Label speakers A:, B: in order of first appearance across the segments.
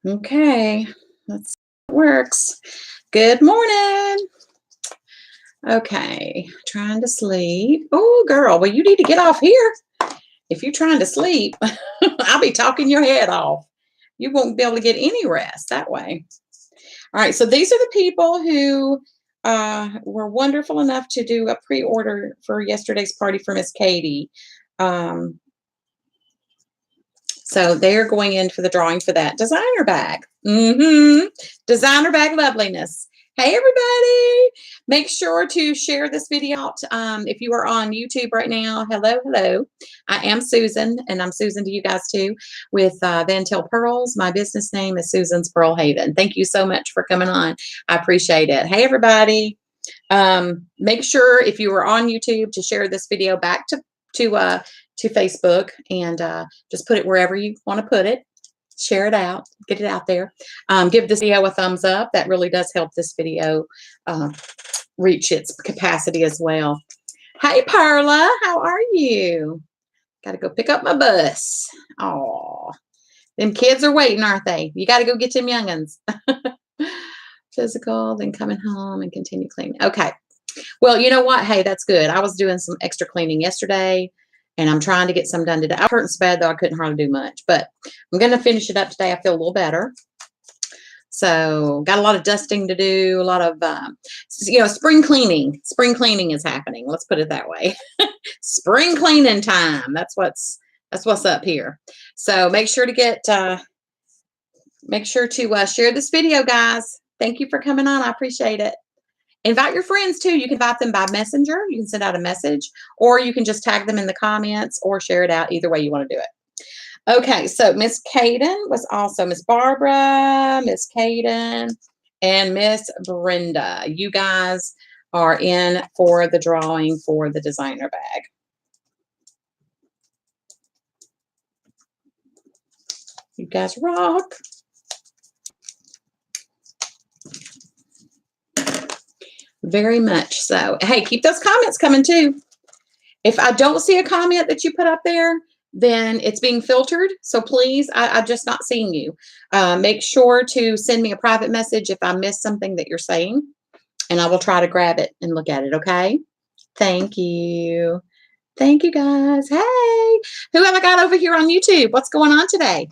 A: Okay, let's see if it works. Good morning. Okay, trying to sleep. Oh, girl, well, you need to get off here. If you're trying to sleep, I'll be talking your head off. You won't be able to get any rest that way. All right, so these are the people who were wonderful enough to do a pre-order for yesterday's party for Miss Katie. Um, So they're going in for the drawing for that designer bag. Designer bag loveliness. Hey, everybody. Make sure to share this video out. If you are on YouTube right now, hello, hello. I am Susan, and I'm Susan to you guys too, with Van Til Pearls. My business name is Susan's Pearl Haven. Thank you so much for coming on. I appreciate it. Hey, everybody. Make sure if you are on YouTube to share this video back to Facebook and just put it wherever you want to put it. Share it out, get it out there. Give this video a thumbs up. That really does help this video reach its capacity as well. Hey, Perla, how are you? Got to go pick up my bus. Oh, them kids are waiting, aren't they? You got to go get them youngins. Physical, then coming home and continue cleaning. Okay. Well, you know what? Hey, that's good. I was doing some extra cleaning yesterday, and I'm trying to get some done today. I was hurting so bad, though, I couldn't hardly do much. But I'm going to finish it up today. I feel a little better. So got a lot of dusting to do, a lot of, spring cleaning. Spring cleaning is happening. Let's put it that way. Spring cleaning time. That's what's up here. So make sure to share this video, guys. Thank you for coming on. I appreciate it. Invite your friends too. You can invite them by messenger. You can send out a message, or you can just tag them in the comments or share it out. Either way you want to do it. Okay, so Miss Caden was also Miss Barbara, Miss Caden, and Miss Brenda. You guys are in for the drawing for the designer bag. You guys rock. Very much so. Hey, keep those comments coming too. If I don't see a comment that you put up there, then it's being filtered. So please, I'm just not seeing you. Make sure to send me a private message if I miss something that you're saying, and I will try to grab it and look at it, okay? Thank you. Thank you, guys. Hey, who have I got over here on YouTube? What's going on today?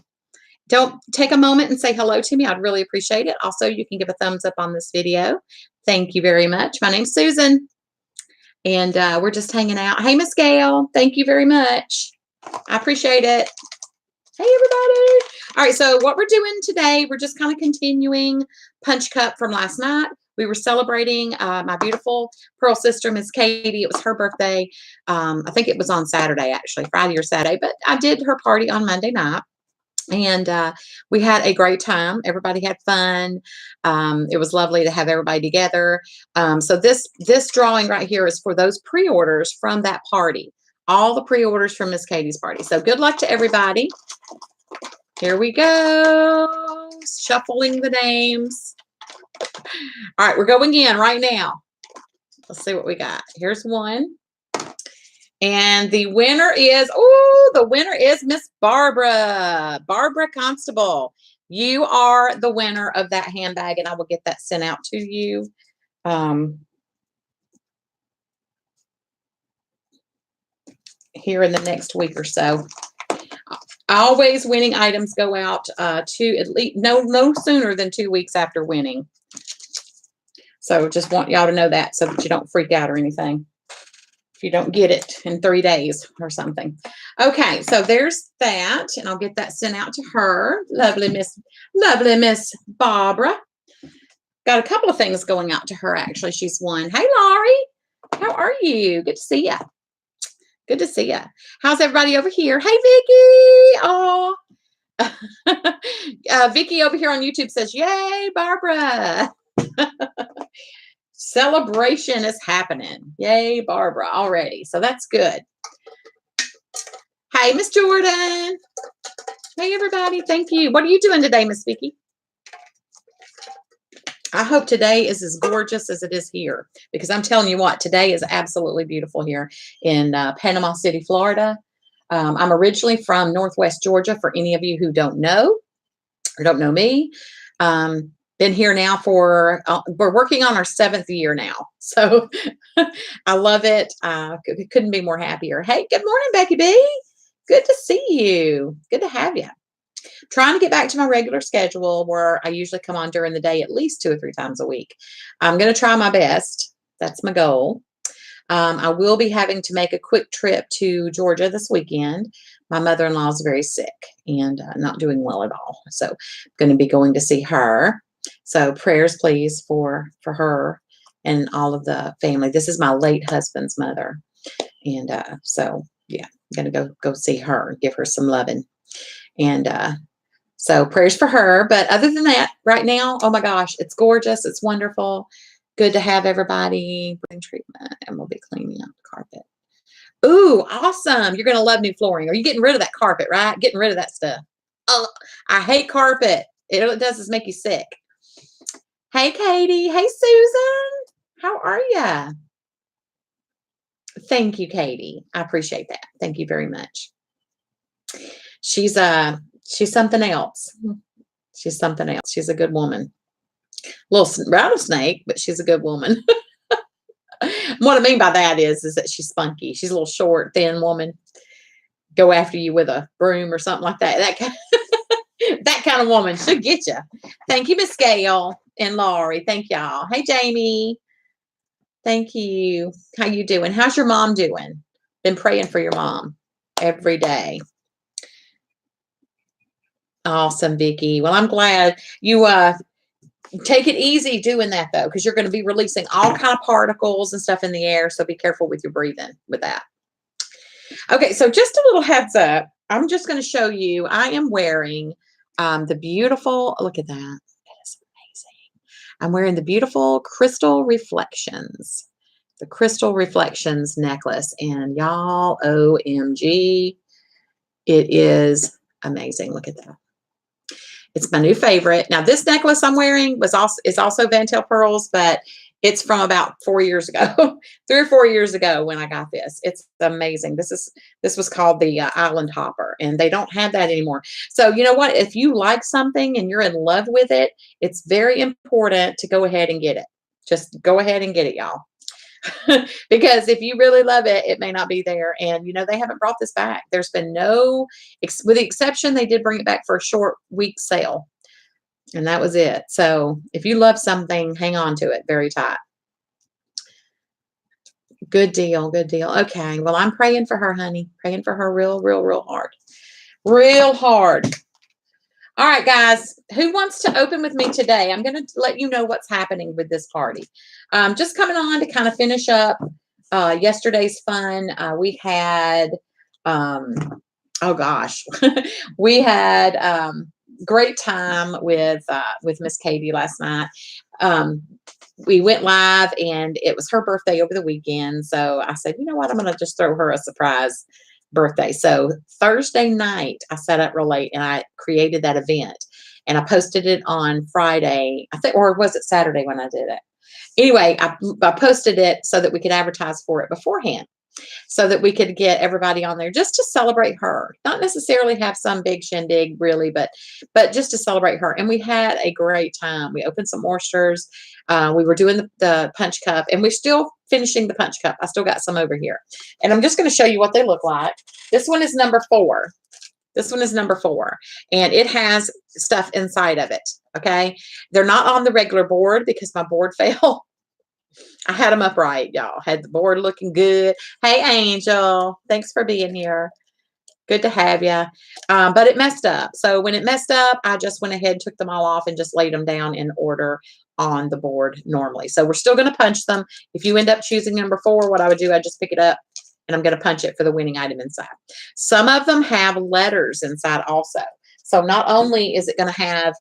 A: Don't take a moment and say hello to me. I'd really appreciate it. Also, you can give a thumbs up on this video. Thank you very much. My name's Susan, and we're just hanging out. Hey, Miss Gail. Thank you very much. I appreciate it. Hey, everybody. All right, so what we're doing today, we're just kind of continuing Punch Cup from last night. We were celebrating my beautiful Pearl sister, Miss Katie. It was her birthday. I think it was on Saturday, actually, Friday or Saturday, but I did her party on Monday night. And we had a great time. Everybody had fun. It was lovely to have everybody together. So this drawing right here is for those pre-orders from that party. All the pre-orders from Miss Katie's party. So good luck to everybody. Here we go. Shuffling the names. All right, we're going in right now. Let's see what we got. Here's one. And the winner is, Miss Barbara. Barbara Constable. You are the winner of that handbag, and I will get that sent out to you. Here in the next week or so. Always winning items go out to at least no sooner than 2 weeks after winning. So just want y'all to know that so that you don't freak out or anything. You don't get it in 3 days or something. Okay, so there's that, and I'll get that sent out to her. Lovely Miss Barbara. Got a couple of things going out to her, actually. She's won. Hey, Laurie. How are you? Good to see you. Good to see you. How's everybody over here? Hey, Vicky. Oh. Vicky over here on YouTube says, yay, Barbara. Celebration is happening. Yay, Barbara, already. So that's good. Hey, Miss Jordan. Hey, everybody. Thank you. What are you doing today, Miss Vicky? I hope today is as gorgeous as it is here, because I'm telling you what, today is absolutely beautiful here in Panama City, Florida. I'm originally from Northwest Georgia, for any of you who don't know. or don't know me. Been here now for, we're working on our 7th year now. So I love it. Couldn't be more happier. Hey, good morning, Becky B. Good to see you. Good to have you. Trying to get back to my regular schedule where I usually come on during the day at least 2 or 3 times a week. I'm going to try my best. That's my goal. I will be having to make a quick trip to Georgia this weekend. My mother-in-law is very sick and not doing well at all. So I'm going to be going to see her. So prayers, please, for her and all of the family. This is my late husband's mother. And so, yeah, I'm going to go see her, give her some loving. And so prayers for her. But other than that, right now, oh my gosh, it's gorgeous. It's wonderful. Good to have everybody bring treatment, and we'll be cleaning up the carpet. Ooh, awesome. You're going to love new flooring. Are you getting rid of that carpet, right? Getting rid of that stuff. Oh, I hate carpet. All it does is make you sick. Hey, Katie. Hey, Susan. How are you? Thank you, Katie. I appreciate that. Thank you very much. She's something else. She's something else. She's a good woman. Little rattlesnake, but she's a good woman. What I mean by that is that she's spunky. She's a little short, thin woman. Go after you with a broom or something like that. That kind of woman should get you. Thank you, Miss Gail and Laurie. Thank y'all. Hey, Jamie. Thank you. How you doing? How's your mom doing? Been praying for your mom every day. Awesome, Vicki. Well, I'm glad you take it easy doing that though, because you're going to be releasing all kind of particles and stuff in the air. So be careful with your breathing with that. Okay, so just a little heads up. I'm just going to show you. I am wearing the beautiful. Look at that. That is amazing. I'm wearing the beautiful Crystal Reflections. The Crystal Reflections necklace, and y'all, OMG, it is amazing. Look at that. It's my new favorite. Now, this necklace I'm wearing is also Van Tail pearls, but it's from about 4 years ago, 3 or 4 years ago when I got this. It's amazing. This was called the Island Hopper, and they don't have that anymore. So you know what? If you like something and you're in love with it, it's very important to go ahead and get it. Just go ahead and get it, y'all. Because if you really love it, it may not be there. And, you know, they haven't brought this back. There's been no, with the exception, they did bring it back for a short week sale. And that was it. So if you love something, hang on to it very tight. Good deal. Good deal. Okay. Well, I'm praying for her, honey. Praying for her real, real, real hard. Real hard. All right, guys, who wants to open with me today? I'm going to let you know what's happening with this party. Just coming on to kind of finish up yesterday's fun. We had, oh gosh, we had great time with Miss Katie last night. We went live, and it was her birthday over the weekend. So I said, you know what, I'm going to just throw her a surprise birthday. So Thursday night, I sat up real late and I created that event, and I posted it on Friday, I think, or was it Saturday when I did it? Anyway, I posted it so that we could advertise for it beforehand, so that we could get everybody on there just to celebrate her. Not necessarily have some big shindig, really, but just to celebrate her. And we had a great time. We opened some oysters. We were doing the punch cup, and we're still finishing the punch cup. I still got some over here. And I'm just going to show you what they look like. This one is number 4. This one is number 4, and it has stuff inside of it. Okay. They're not on the regular board because my board fell. I had them upright, y'all. Had the board looking good. Hey, Angel. Thanks for being here. Good to have you. But it messed up. So when it messed up, I just went ahead and took them all off and just laid them down in order on the board normally. So we're still going to punch them. If you end up choosing number 4, what I would do, I just pick it up and I'm going to punch it for the winning item inside. Some of them have letters inside also. So not only is it going to have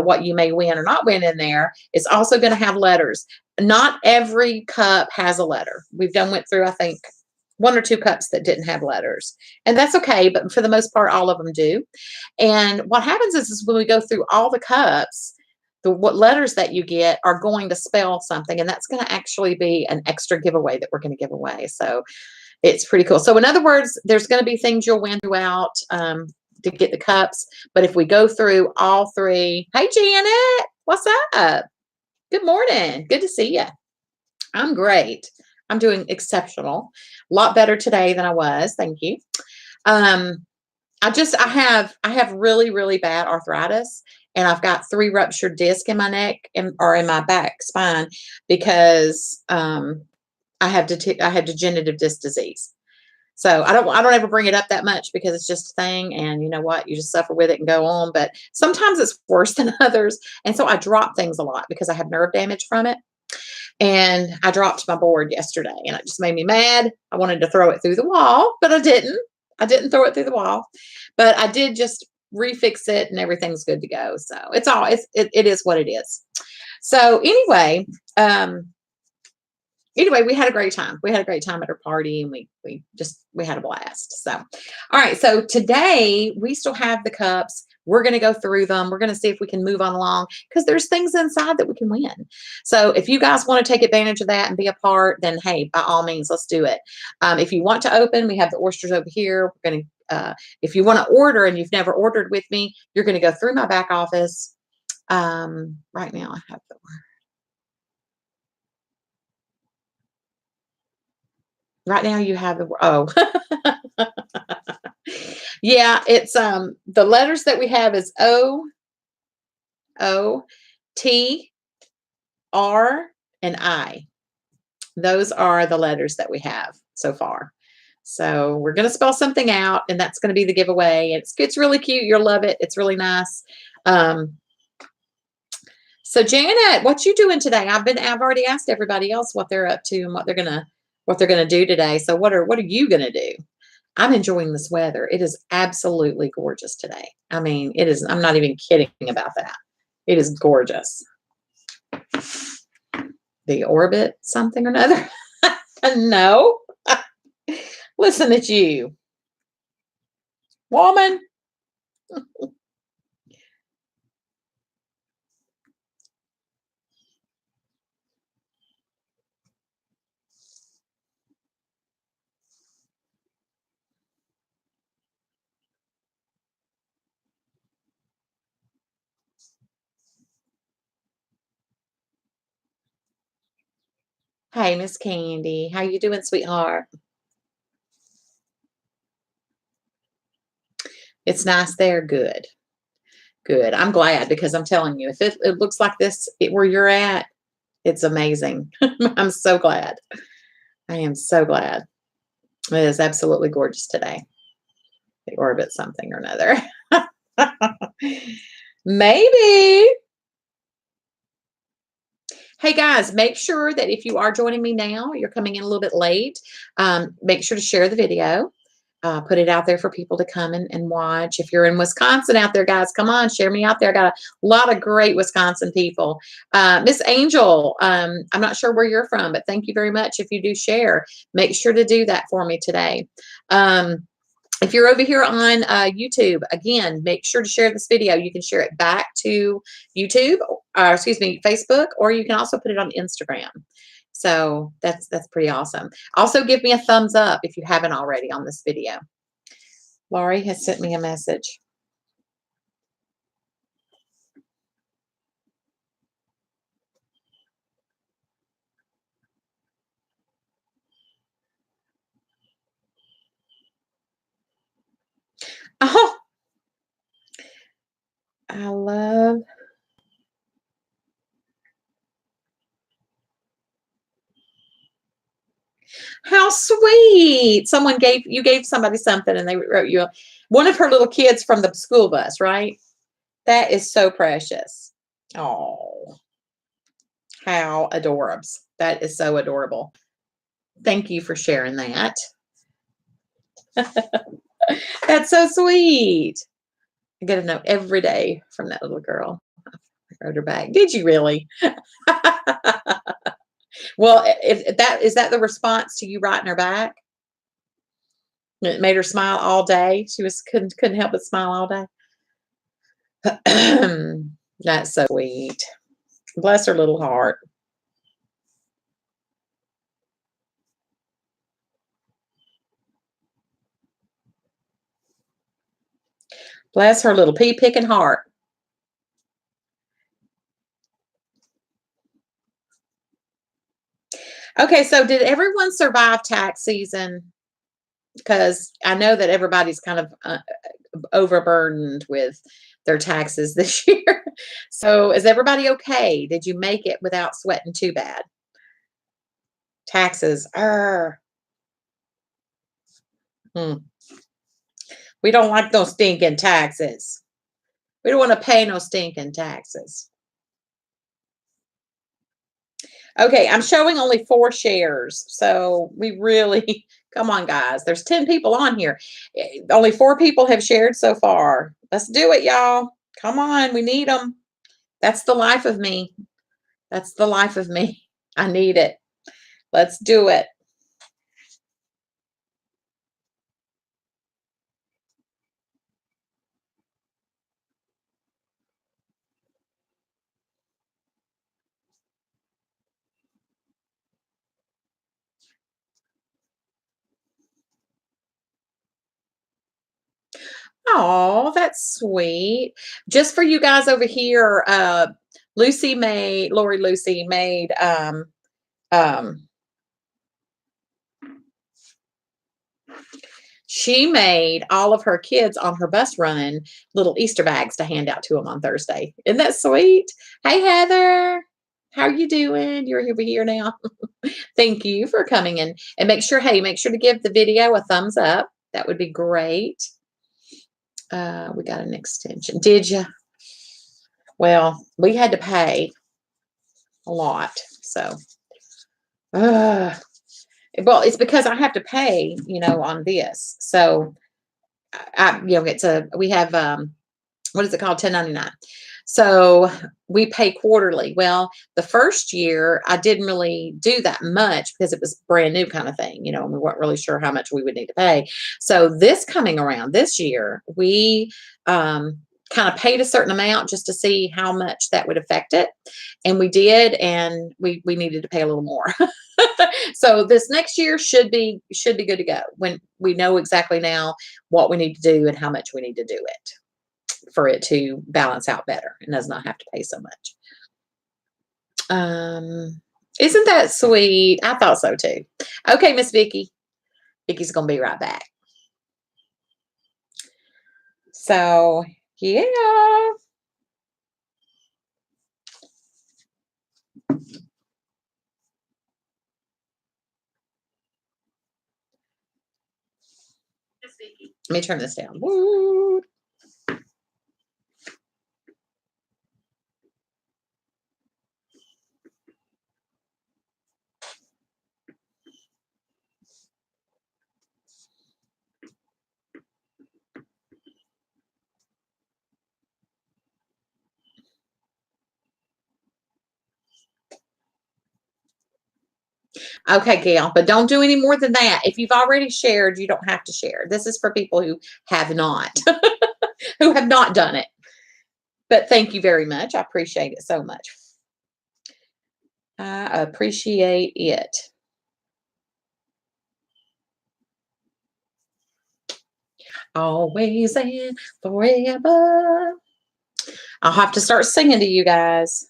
A: what you may win or not win in there, it's also going to have letters. Not every cup has a letter. Went through, I think, 1 or 2 cups that didn't have letters, and that's okay. But for the most part, all of them do. And what happens is when we go through all the cups, what letters that you get are going to spell something, and that's going to actually be an extra giveaway that we're going to give away. So it's pretty cool. So in other words, there's going to be things you'll win throughout to get the cups. But if we go through all three, hey Janet, what's up? Good morning. Good to see you. I'm great. I'm doing exceptional. A lot better today than I was. Thank you. Um, I have really, really bad arthritis, and I've got 3 ruptured discs in my neck or in my back spine because I have degenerative disc disease. So I don't ever bring it up that much because it's just a thing, and you know what? You just suffer with it and go on. But sometimes it's worse than others, and so I drop things a lot because I have nerve damage from it. And I dropped my board yesterday, and it just made me mad. I wanted to throw it through the wall, but I didn't. I didn't throw it through the wall, but I did just refix it, and everything's good to go. So it is what it is. So um, anyway, we had a great time. We had a great time at our party, and we had a blast. So, all right. So today we still have the cups. We're going to go through them. We're going to see if we can move on along because there's things inside that we can win. So if you guys want to take advantage of that and be a part, then hey, by all means, let's do it. If you want to open, we have the oysters over here. We're going to, if you want to order and you've never ordered with me, you're going to go through my back office. Right now I have the Right now you have the oh. Yeah, it's the letters that we have is O, O, T, R, and I. Those are the letters that we have so far. So we're going to spell something out, and that's going to be the giveaway. It's really cute. You'll love it. It's really nice. So Janet, what you doing today? I've already asked everybody else what they're up to and what they're gonna do today. So what are you gonna do? I'm enjoying this weather. It is absolutely gorgeous today. I mean, it is. I'm not even kidding about that. It is gorgeous. The orbit, something or another. No. Listen at you, woman. Hey, Miss Candy. How you doing, sweetheart? It's nice there. Good. Good. I'm glad because I'm telling you, if it looks like this where you're at, it's amazing. I'm so glad. I am so glad. It is absolutely gorgeous today. The orbit something or another. Maybe. Hey guys, make sure that if you are joining me now, you're coming in a little bit late. Make sure to share the video. Put it out there for people to come and watch. If you're in Wisconsin out there, guys, come on, share me out there. I got a lot of great Wisconsin people. Miss Angel, I'm not sure where you're from, but thank you very much. If you do share, make sure to do that for me today. If you're over here on YouTube, again, make sure to share this video. You can share it back to YouTube, or excuse me, Facebook, or you can also put it on Instagram. So that's pretty awesome. Also, give me a thumbs up if you haven't already on this video. Laurie has sent me a message. Oh, I love. How sweet. Someone gave somebody something and they wrote you one of her little kids from the school bus, right? That is so precious. Oh, how adorbs. That is so adorable. Thank you for sharing that. That's so sweet. I get a note every day from that little girl. I wrote her back. Did you really? Well, if that is that the response to you writing her back? It made her smile all day. She was couldn't help but smile all day. That's so sweet. Bless her little heart. Bless her little pea picking heart. Okay, so did everyone survive tax season? Because I know that everybody's kind of overburdened with their taxes this year. So is everybody okay? Did you make it without sweating too bad? Taxes. Hmm. We don't like those stinking taxes. We don't want to pay no stinking taxes. Okay, I'm showing only 4 shares. So we really, come on, guys. There's 10 people on here. Only 4 people have shared so far. Let's do it, y'all. Come on, we need them. That's the life of me. That's the life of me. I need it. Let's do it. Oh, that's sweet. Just for you guys over here, Lori Lucy made um she made all of her kids on her bus run little Easter bags to hand out to them on Thursday. Isn't that sweet? Hey Heather, how are you doing? You're over here now. Thank you for coming in. And make sure to give the video a thumbs up. That would be great. We got an extension. Did you? Well, we had to pay a lot. So, well, it's because I have to pay, on this. So, we have, what is it called? 1099. So we pay quarterly. Well, the first year I didn't really do that much because it was brand new kind of thing, and we weren't really sure how much we would need to pay. So this coming around this year, we kind of paid a certain amount just to see how much that would affect it. And we did, and we needed to pay a little more. So this next year should be good to go when we know exactly now what we need to do and how much we need to do it for it to balance out better and does not have to pay so much. Isn't that sweet? I thought so too. Okay, Miss Vicki. Vicki's gonna be right back. So yeah. Let me turn this down. Woo. Okay, Gail, but don't do any more than that. If you've already shared, you don't have to share. This is for people who have not, who have not done it. But thank you very much. I appreciate it so much. I appreciate it. Always and forever. I'll have to start singing to you guys.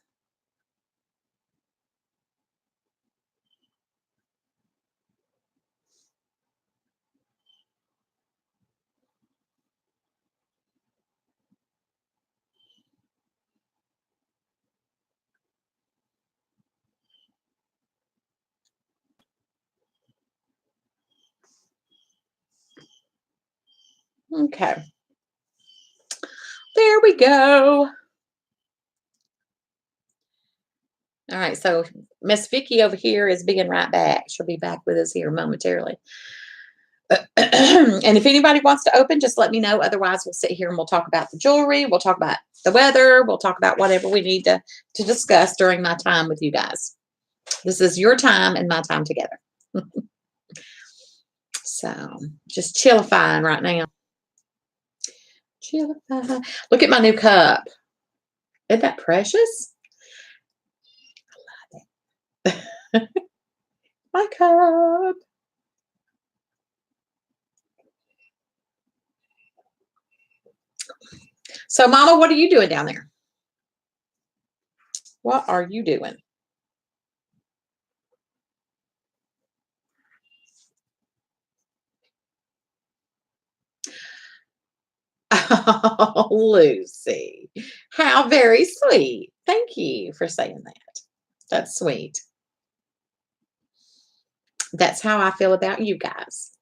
A: Okay. There we go. All right, so Miss Vicki over here is being right back. She'll be back with us here momentarily. And if anybody wants to open, just let me know. Otherwise, we'll sit here and we'll talk about the jewelry. We'll talk about the weather. We'll talk about whatever we need to discuss during my time with you guys. This is your time and my time together. So just chillifying right now. Chillify. Look at my new cup. Isn't that precious? I love it. My cup. So, Mama, what are you doing down there? What are you doing? Oh, Lucy, how very sweet. Thank you for saying that. That's sweet. That's how I feel about you guys.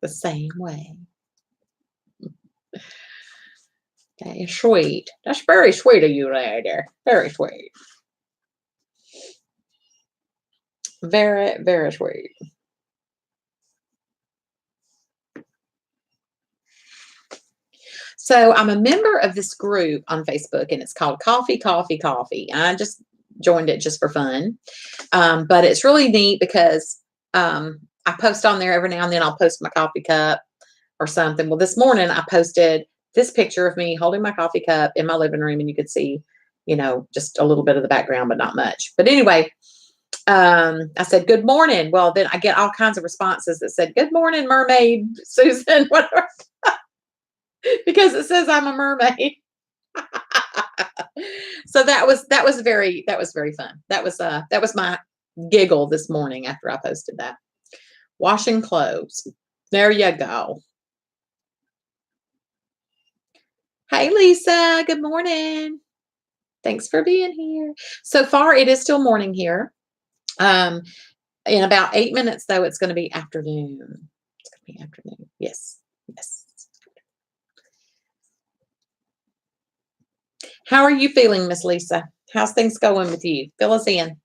A: The same way. That is sweet. That's very sweet of you, lady. Very sweet. Very, very sweet. So I'm a member of this group on Facebook, and it's called Coffee, Coffee, Coffee. I just joined it just for fun. But it's really neat because I post on there every now and then. I'll post my coffee cup or something. Well, this morning I posted this picture of me holding my coffee cup in my living room, and you could see, just a little bit of the background, but not much. But anyway, I said, good morning. Well, then I get all kinds of responses that said, good morning, mermaid Susan, whatever, because it says I'm a mermaid. So that was very fun. That was my giggle this morning after I posted that. Washing clothes. There you go. Hey, Lisa. Good morning. Thanks for being here. So far, it is still morning here. In about 8 minutes, though, it's going to be afternoon. It's going to be afternoon. Yes. Yes. How are you feeling, Miss Lisa? How's things going with you? Fill us in.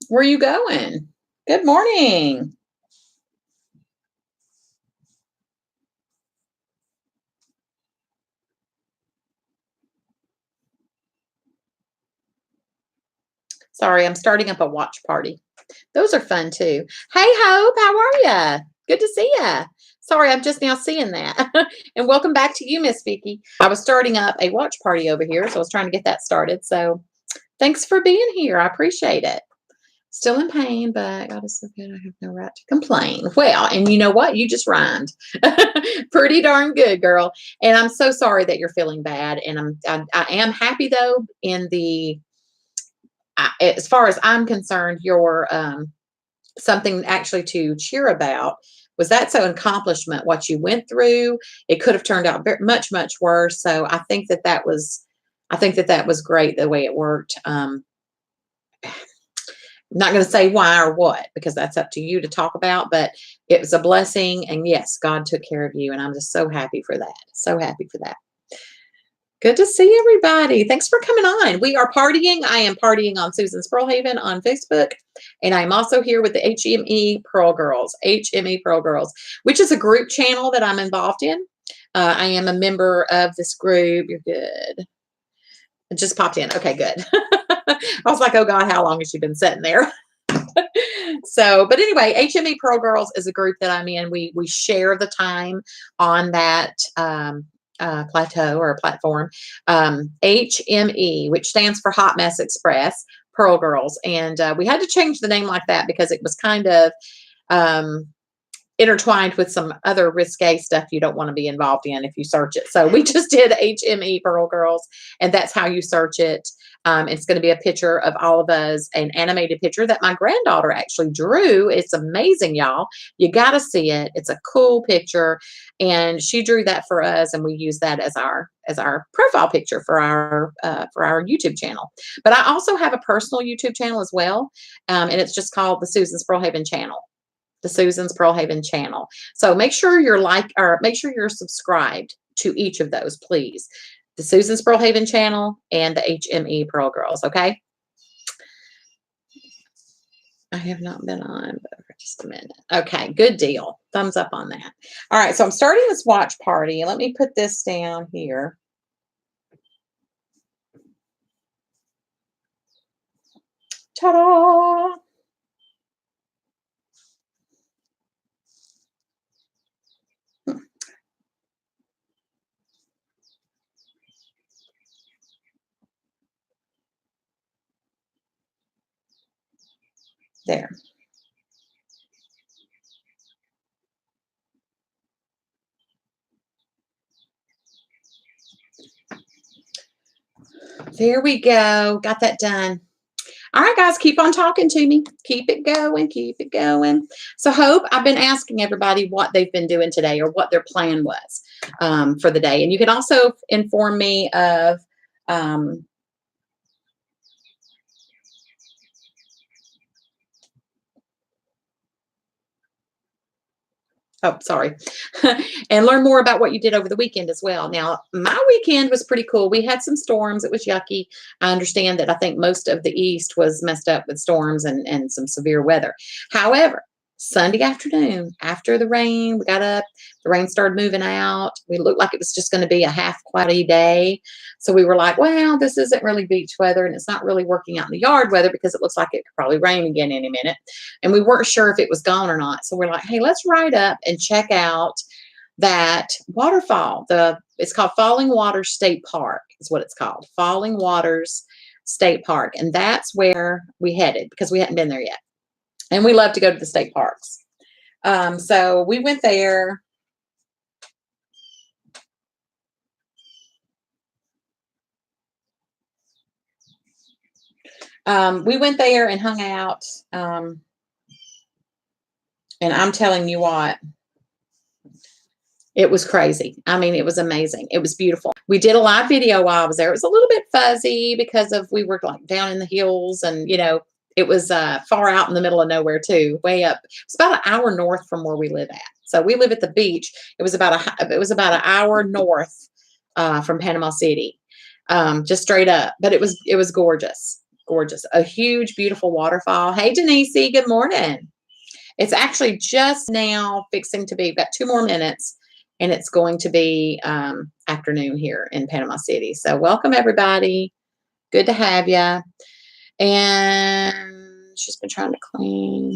A: Where are you going? Good morning. Sorry, I'm starting up a watch party. Those are fun too. Hey, Hope, how are ya? Good to see ya. Sorry, I'm just now seeing that. And welcome back to you, Miss Vicky. I was starting up a watch party over here, so I was trying to get that started. So thanks for being here. I appreciate it. Still in pain, but God is so good. I have no right to complain. Well, and you know what? You just rhymed. Pretty darn good, girl. And I'm so sorry that you're feeling bad. And I am happy though as far as I'm concerned, you're something actually to cheer about. Was that so an accomplishment what you went through? It could have turned out much, much worse. So I think that was great the way it worked. I'm not going to say why or what, because that's up to you to talk about, but it was a blessing. And yes, God took care of you. And I'm just so happy for that. So happy for that. Good to see everybody. Thanks for coming on. We are partying. I am partying on Susan Sproulhaven on Facebook. And I'm also here with the HME Pearl Girls, HME Pearl Girls, which is a group channel that I'm involved in. I am a member of this group. You're good. It just popped in. Okay, good. I was like, oh God, how long has she been sitting there? So, but anyway, HME Pearl Girls is a group that I'm in. We share the time on that plateau or platform. HME, which stands for Hot Mess Express, Pearl Girls. And we had to change the name like that because it was kind of intertwined with some other risque stuff you don't want to be involved in if you search it. So we just did HME Pearl Girls, and that's how you search it. It's going to be a picture of all of us, an animated picture that my granddaughter actually drew. It's amazing, y'all. You got to see it. It's a cool picture, and she drew that for us, and we use that as our profile picture for our YouTube channel. But I also have a personal YouTube channel as well, and it's just called the Susan's Pearl Haven channel. The Susan's Pearl Haven channel. So make sure make sure you're subscribed to each of those, please. The Susan's Pearl Haven channel and the HME Pearl Girls, okay? I have not been on but for just a minute. Okay, good deal. Thumbs up on that. All right, so I'm starting this watch party. Let me put this down here. Ta-da! There. There we go. Got that done. All right, guys, keep on talking to me. Keep it going. Keep it going. So, Hope, I've been asking everybody what they've been doing today or what their plan was for the day. And you can also inform me of oh, sorry. And learn more about what you did over the weekend as well. Now, my weekend was pretty cool. We had some storms. It was yucky. I understand that I think most of the East was messed up with storms and some severe weather. However, Sunday afternoon, after the rain, we got up, the rain started moving out. We looked like it was just going to be a half cloudy day. So we were like, well, this isn't really beach weather and it's not really working out in the yard weather because it looks like it could probably rain again any minute. And we weren't sure if it was gone or not. So we're like, hey, let's ride up and check out that waterfall. It's called Falling Waters State Park is what it's called. Falling Waters State Park. And that's where we headed because we hadn't been there yet. And we love to go to the state parks. So we went there. We went there and hung out. And I'm telling you what, it was crazy. I mean, it was amazing. It was beautiful. We did a live video while I was there. It was a little bit fuzzy because we were like down in the hills and, it was far out in the middle of nowhere too, way up. It's about an hour north from where we live at. So we live at the beach. It was about an hour north from Panama City, just straight up. But it was gorgeous, gorgeous. A huge, beautiful waterfall. Hey, Denise, good morning. It's actually just now fixing to be about 2 more minutes, and it's going to be afternoon here in Panama City. So welcome everybody. Good to have you. And she's been trying to clean.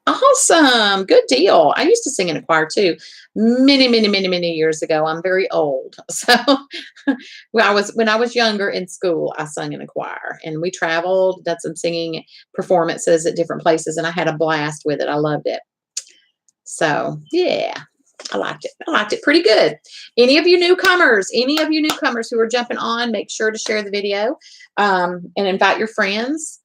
A: Awesome. Good deal. I used to sing in a choir too, many years ago. I'm very old. So when I was younger in school, I sung in a choir and we traveled, did some singing performances at different places, and I had a blast with it. I loved it. So yeah. I liked it. I liked it pretty good. Any of you newcomers who are jumping on, make sure to share the video and invite your friends.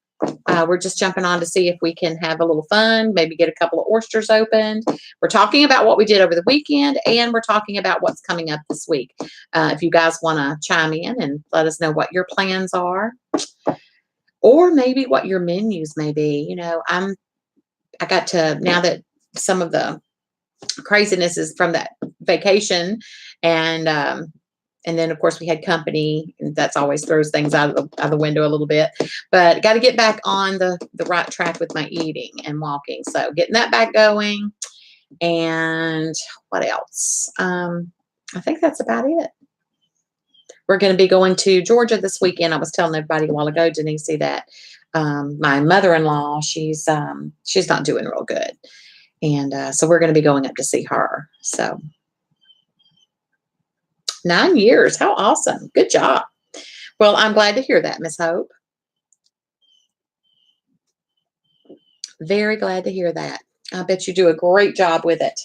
A: We're just jumping on to see if we can have a little fun, maybe get a couple of oysters opened. We're talking about what we did over the weekend, and we're talking about what's coming up this week. If you guys want to chime in and let us know what your plans are, or maybe what your menus may be. I got to, now that some of the craziness is from that vacation, and then of course we had company, and that's always throws things out of the window a little bit, but got to get back on the right track with my eating and walking. So getting that back going. And what else? I think that's about it. We're going to be going to Georgia this weekend. I was telling everybody a while ago, Denise, that my mother-in-law, she's not doing real good. And so we're going to be going up to see her. So 9 years. How awesome. Good job. Well, I'm glad to hear that, Miss Hope. Very glad to hear that. I bet you do a great job with it.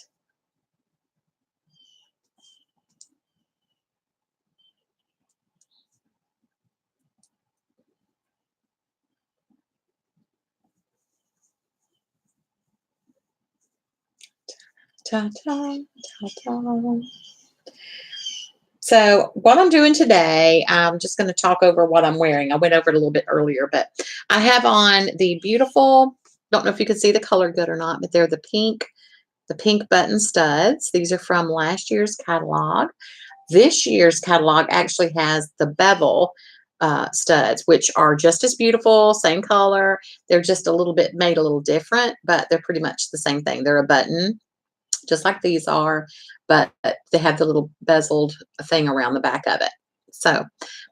A: Ta-ta, ta-ta. So what I'm doing today, I'm just going to talk over what I'm wearing. I went over it a little bit earlier, but I have on the beautiful, don't know if you can see the color good or not, but they're the pink button studs. These are from last year's catalog. This year's catalog actually has the bevel studs, which are just as beautiful, same color. They're just a little bit made a little different, but they're pretty much the same thing. They're a button, just like these are, but they have the little bezeled thing around the back of it. So,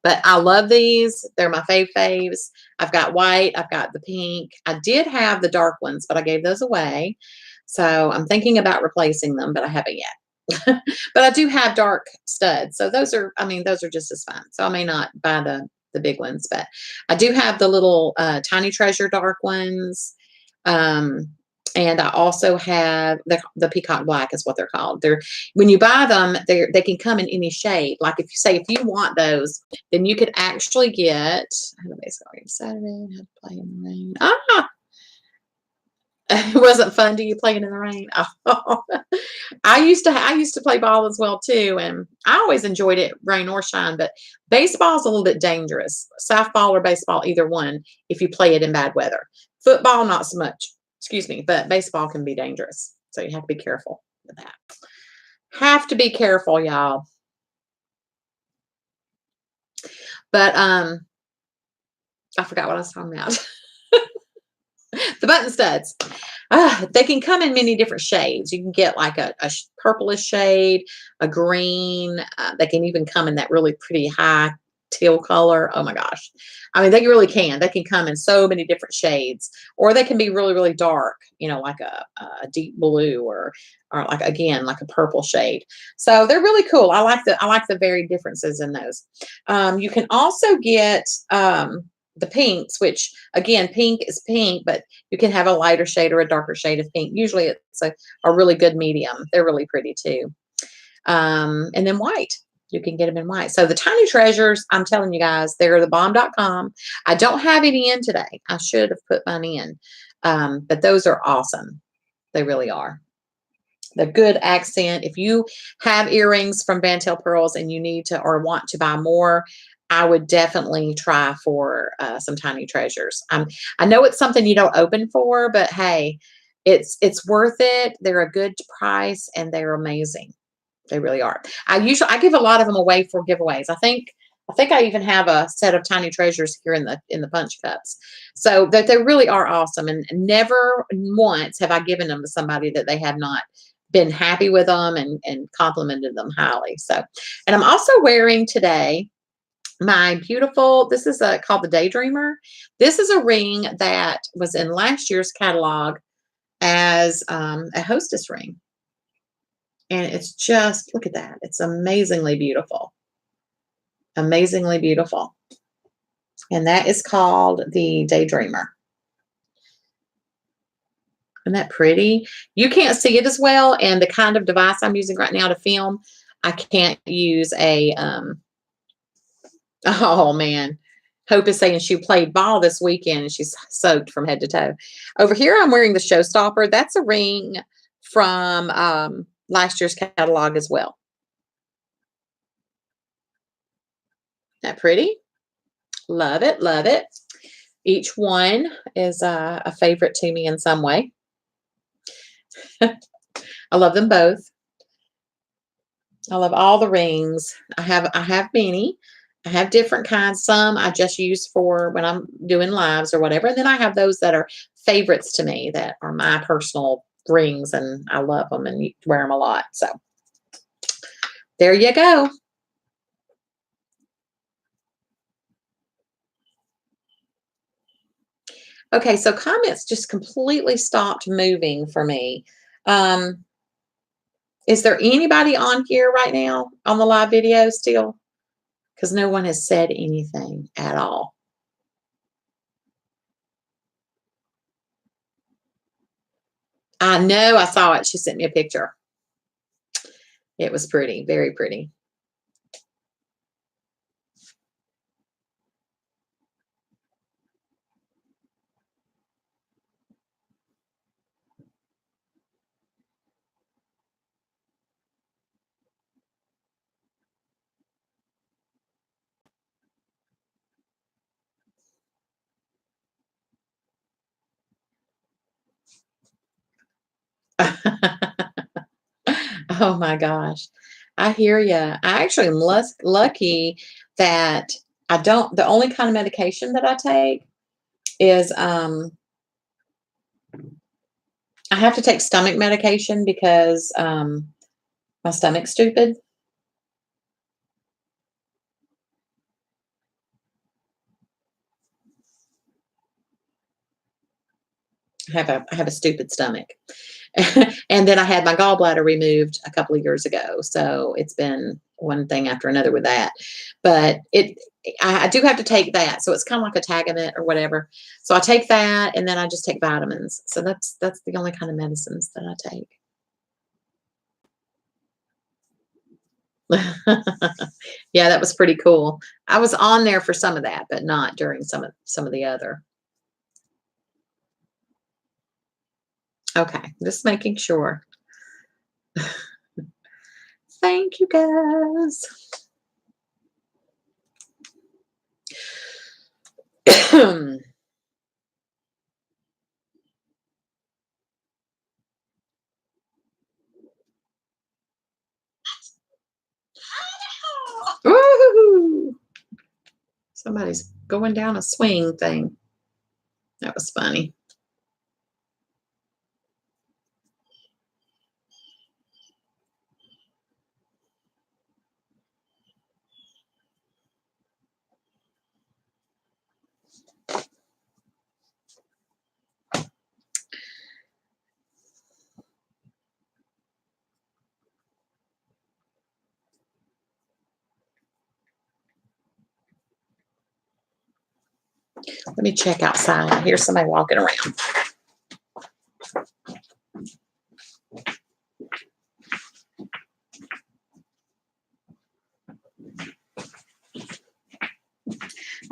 A: but I love these. They're my faves. I've got white. I've got the pink. I did have the dark ones, but I gave those away. So I'm thinking about replacing them, but I haven't yet. But I do have dark studs. So those are, I mean, those are just as fun. So I may not buy the big ones, but I do have the little Tiny Treasure dark ones. And I also have the peacock black is what they're called. They're, when you buy them, they can come in any shade. Like if you say, if you want those, then you could actually get, how do they say Saturday, how to play in the rain. It wasn't fun. Do you playing in the rain? Oh. I used to play ball as well too, and I always enjoyed it, rain or shine. But baseball is a little bit dangerous. Softball or baseball, either one, if you play it in bad weather. Football, not so much. Excuse me, but baseball can be dangerous, so you have to be careful with that. Have to be careful, y'all. But I forgot what I was talking about. The button studs. They can come in many different shades. You can get like a purplish shade, a green. They can even come in that really pretty high teal color. Oh my gosh. I mean, they really can. They can come in so many different shades, or they can be really, really dark, you know, like a deep blue or like, again, like a purple shade. So they're really cool. I like the very differences in those. You can also get, the pinks, which again, pink is pink, but you can have a lighter shade or a darker shade of pink. Usually it's a really good medium. They're really pretty too. And then white. You can get them in white. So the Tiny Treasures, I'm telling you guys, they're the bomb.com. I don't have any in today. I should have put mine in. But those are awesome. They really are. The good accent. If you have earrings from Bantel Pearls and you need to or want to buy more, I would definitely try for some Tiny Treasures. I know it's something you don't open for, but hey, it's worth it. They're a good price and they're amazing. They really are. I give a lot of them away for giveaways. I think I even have a set of Tiny Treasures here in the punch cups. So that they really are awesome. And never once have I given them to somebody that they have not been happy with them and complimented them highly. So, and I'm also wearing today my beautiful, this is called the Daydreamer. This is a ring that was in last year's catalog as a hostess ring. And it's just, look at that. It's amazingly beautiful. Amazingly beautiful. And that is called the Daydreamer. Isn't that pretty? You can't see it as well. And the kind of device I'm using right now to film, I can't use a, oh man. Hope is saying she played ball this weekend and she's soaked from head to toe. Over here, I'm wearing the Showstopper. That's a ring from last year's catalog as well. Isn't that pretty? Love it. Love it. Each one is a favorite to me in some way. I love them both. I love all the rings. I have many. I have different kinds. Some I just use for when I'm doing lives or whatever. And then I have those that are favorites to me that are my personal rings and I love them and wear them a lot. So there you go. Okay, so comments just completely stopped moving for me. Is there anybody on here right now on the live video still? Because no one has said anything at all. I know, I saw it. She sent me a picture. It was pretty, very pretty. Oh my gosh. I hear you. I actually am lucky that I don't, the only kind of medication that I take is I have to take stomach medication because my stomach's stupid. I have a stupid stomach. And then I had my gallbladder removed a couple of years ago. So it's been one thing after another with that. But I do have to take that. So it's kind of like a Tagamet or whatever. So I take that and then I just take vitamins. So that's the only kind of medicines that I take. Yeah, that was pretty cool. I was on there for some of that, but not during some of the other. Okay, just making sure. Thank you guys. Woohoo! Somebody's going down a swing thing. That was funny. Let me check outside. I hear somebody walking around.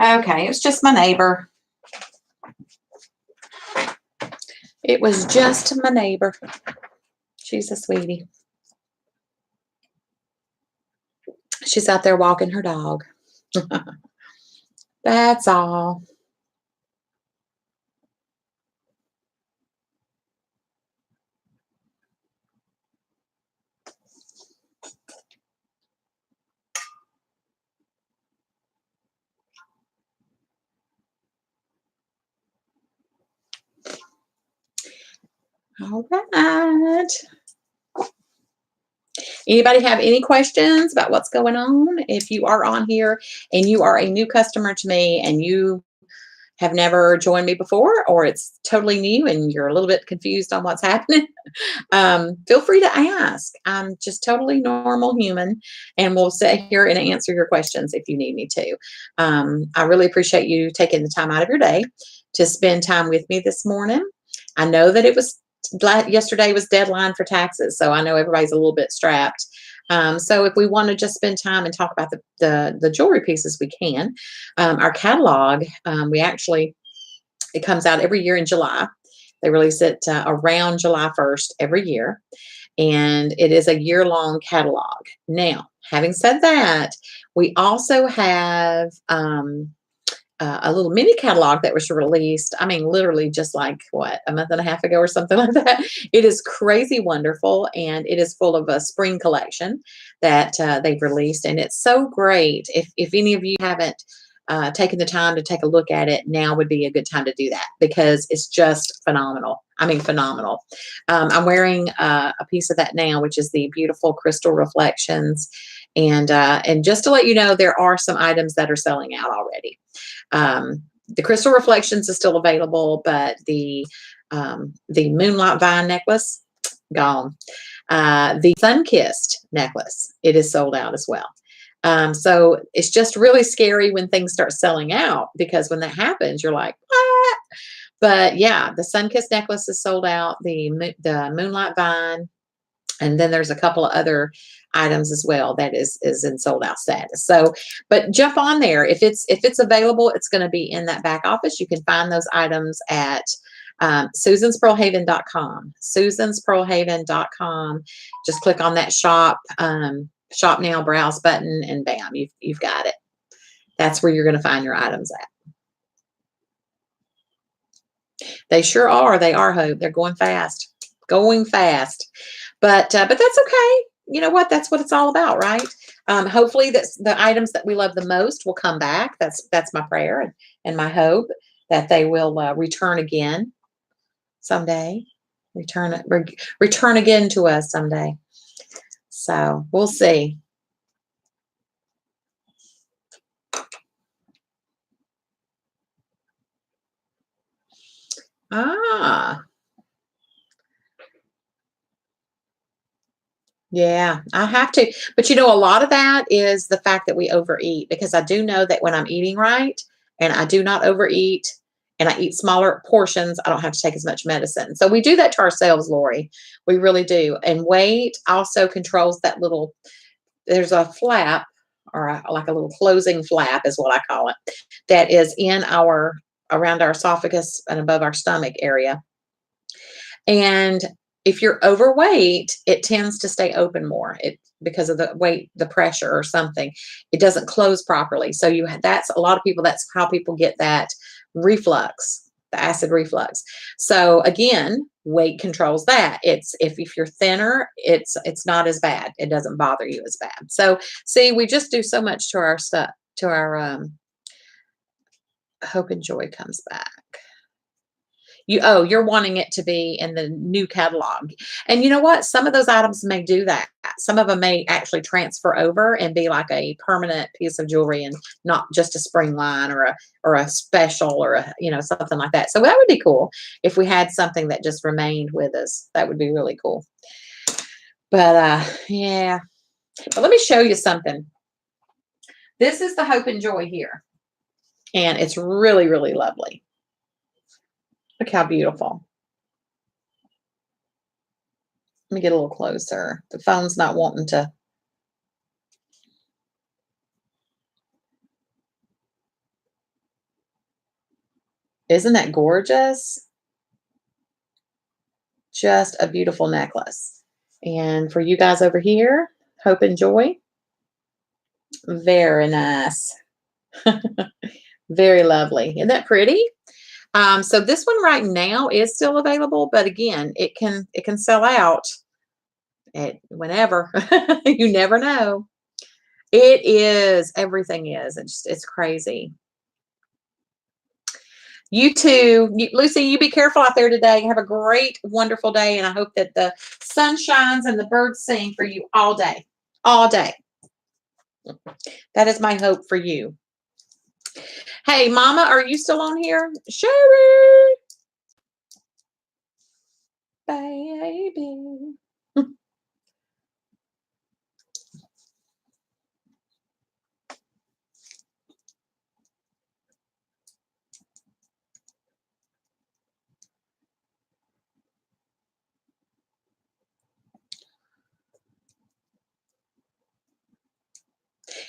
A: Okay, it was just my neighbor. It was just my neighbor. She's a sweetie. She's out there walking her dog. That's all. All right. Anybody have any questions about what's going on? If you are on here and you are a new customer to me and you have never joined me before, or it's totally new and you're a little bit confused on what's happening, feel free to ask. I'm just totally normal human and we'll sit here and answer your questions if you need me to. I really appreciate you taking the time out of your day to spend time with me this morning. I know that it was yesterday was deadline for taxes, so I know everybody's a little bit strapped. So if we want to just spend time and talk about the jewelry pieces, we can. Our catalog, we actually, it comes out every year in July. They release it around July 1st every year, and it is a year-long catalog. Now, having said that, we also have a little mini catalog that was released. I mean, literally just like what, a month and a half ago or something like that. It is crazy wonderful, and it is full of a spring collection that they've released, and it's so great. If any of you haven't taken the time to take a look at it, now would be a good time to do that because it's just phenomenal. I mean, phenomenal. I'm wearing a piece of that now, which is the beautiful crystal reflections. And just to let you know, there are some items that are selling out already. The crystal reflections is still available, but the moonlight vine necklace gone. The sun kissed necklace, it is sold out as well. So it's just really scary when things start selling out because when that happens, you're like, what? But yeah, the sun kissed necklace is sold out. The moonlight vine, and then there's a couple of other items as well that is in sold out status. So, but jump on there if it's available. It's going to be in that back office. You can find those items at susanspearlhaven.com. susanspearlhaven.com. Just click on that shop now, browse button, and bam, you've got it. That's where you're going to find your items at. They sure are. They are, Hope. They're going fast. going fast. But that's okay. You know what? That's what it's all about, right? Hopefully, that's the items that we love the most will come back. That's my prayer and my hope that they will return again someday. Return again to us someday. So we'll see. Ah, yeah, I have to. But you know, a lot of that is the fact that we overeat because I do know that when I'm eating right and I do not overeat and I eat smaller portions, I don't have to take as much medicine. So we do that to ourselves, Lori. We really do. And weight also controls that little, there's a flap or like a little closing flap is what I call it, that is in around our esophagus and above our stomach area. And if you're overweight, it tends to stay open more. It because of the weight, the pressure or something. It doesn't close properly. So that's a lot of people, that's how people get that reflux, the acid reflux. So again, weight controls that. It's if you're thinner, it's not as bad. It doesn't bother you as bad. So see, we just do so much to our stuff, to our hope and joy comes back. You're wanting it to be in the new catalog. And you know what? Some of those items may do that. Some of them may actually transfer over and be like a permanent piece of jewelry and not just a spring line or a special or something like that. So that would be cool if we had something that just remained with us. That would be really cool. But yeah. But let me show you something. This is the Hope and Joy here. And it's really, really lovely. Look how beautiful. Let me get a little closer. The phone's not wanting to. Isn't that gorgeous? Just a beautiful necklace. And for you guys over here, Hope and Joy. Very nice. Very lovely. Isn't that pretty? So this one right now is still available, but again, it can sell out at whenever. You never know. It is. Everything is. It's crazy. You too. Lucy, you be careful out there today. Have a great, wonderful day. And I hope that the sun shines and the birds sing for you all day. All day. That is my hope for you. Hey, Mama, are you still on here? Sherry. Baby.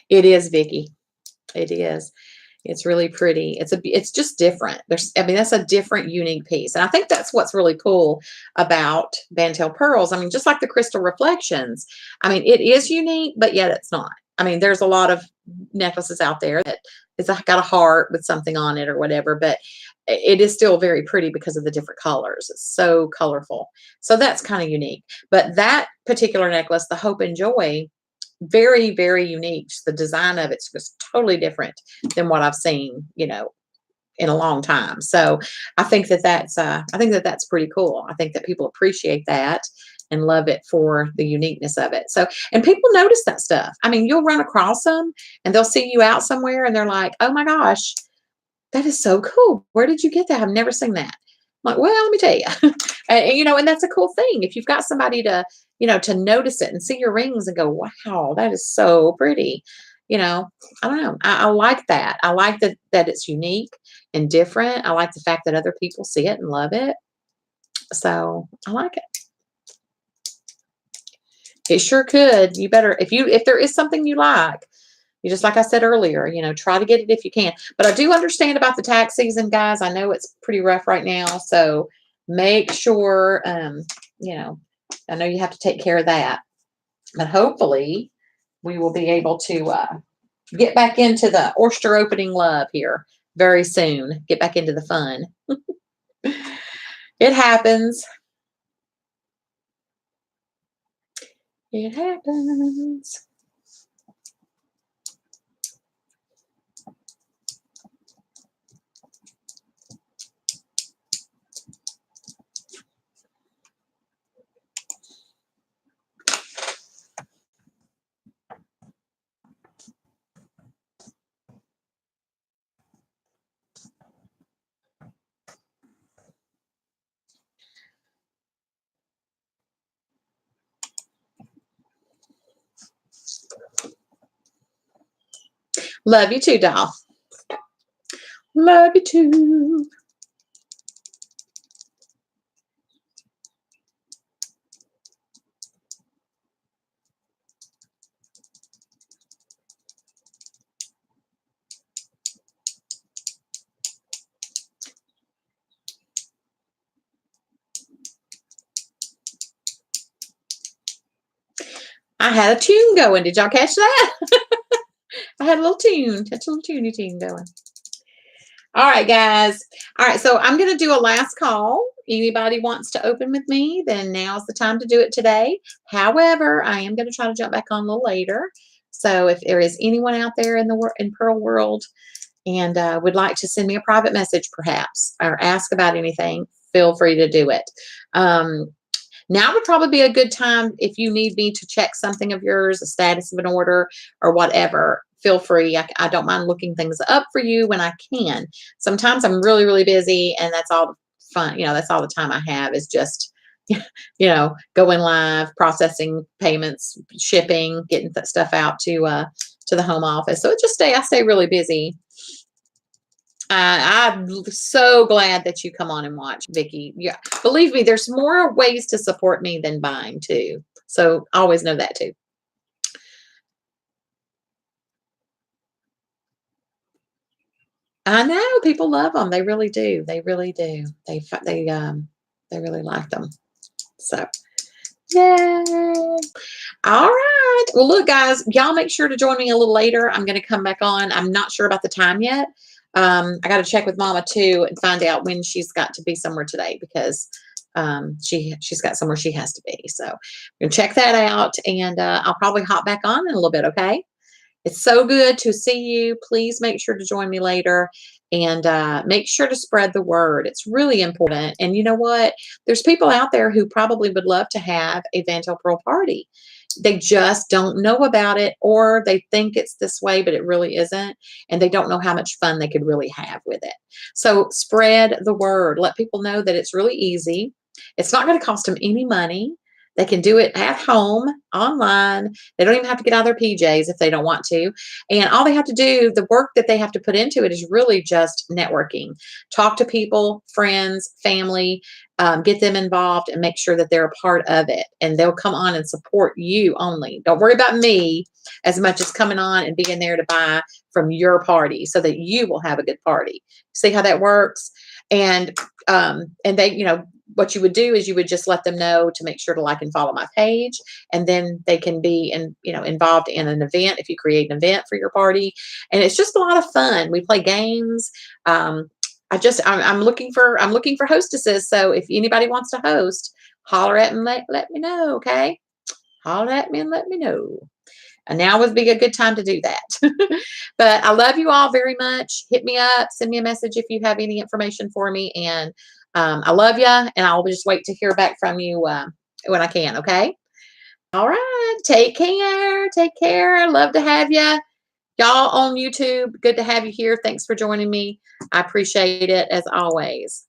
A: It is, Vicky. It is. It's really pretty. It's just different. That's a different, unique piece. And I think that's what's really cool about Bantel Pearls. I mean, just like the crystal reflections, I mean, it is unique, but yet it's not. I mean, there's a lot of necklaces out there that it's got a heart with something on it or whatever, but it is still very pretty because of the different colors. It's so colorful. So that's kind of unique. But that particular necklace, the Hope and Joy, very, very unique. The design of it's just totally different than what I've seen, in a long time. So I think that's pretty cool. I think that people appreciate that and love it for the uniqueness of it. So, and people notice that stuff. I mean, you'll run across them and they'll see you out somewhere and they're like, oh my gosh, that is so cool. Where did you get that? I've never seen that. I'm like, well, let me tell you. And that's a cool thing. If you've got somebody to notice it and see your rings and go, wow, that is so pretty. I don't know. I like that. I like that it's unique and different. I like the fact that other people see it and love it. So I like it. It sure could. You better, if there is something you like, you just like I said earlier, try to get it if you can. But I do understand about the tax season, guys. I know it's pretty rough right now. So make sure, I know you have to take care of that. But hopefully we will be able to get back into the oyster opening love here very soon. Get back into the fun. It happens. It happens. Love you too, doll. Love you too. I had a tune going. Did y'all catch that? I had a little tune. That's a little tuney tune going. All right, guys. All right, so I'm going to do a last call. Anybody wants to open with me, then now's the time to do it today. However, I am going to try to jump back on a little later. So if there is anyone out there in the in Pearl world and would like to send me a private message, perhaps, or ask about anything, feel free to do it. Now would probably be a good time if you need me to check something of yours, a status of an order or whatever. Feel free. I don't mind looking things up for you when I can. Sometimes I'm really, really busy, and that's all the fun. That's all the time I have is just, going live, processing payments, shipping, getting stuff out to the home office. So I stay really busy. I'm so glad that you come on and watch, Vicki. Yeah, believe me, there's more ways to support me than buying too. So always know that too. I know people love them. They really do. They really do. They really like them. So yay. All right. Well, look, guys, y'all make sure to join me a little later. I'm going to come back on. I'm not sure about the time yet. I got to check with Mama too and find out when she's got to be somewhere today because she's got somewhere she has to be. So I'm going to check that out, and I'll probably hop back on in a little bit. Okay. It's so good to see you. Please make sure to join me later, and make sure to spread the word. It's really important. And you know what? There's people out there who probably would love to have a Van Til Pearl party. They just don't know about it, or they think it's this way, but it really isn't. And they don't know how much fun they could really have with it. So spread the word. Let people know that it's really easy. It's not going to cost them any money. They can do it at home, online. They don't even have to get out of their PJs if they don't want to. And all they have to do, the work that they have to put into it is really just networking. Talk to people, friends, family, get them involved and make sure that they're a part of it. And they'll come on and support you only. Don't worry about me as much as coming on and being there to buy from your party so that you will have a good party. See how that works? And they, what you would do is you would just let them know to make sure to like and follow my page, and then they can be involved in an event if you create an event for your party. And it's just a lot of fun. We play games. I'm looking for hostesses. So if anybody wants to host, holler at me, let me know. Okay. Holler at me and let me know. And now would be a good time to do that. But I love you all very much. Hit me up, send me a message if you have any information for me. And I love you. And I'll just wait to hear back from you when I can. Okay. All right. Take care. Take care. Love to have you. Y'all on YouTube, good to have you here. Thanks for joining me. I appreciate it as always.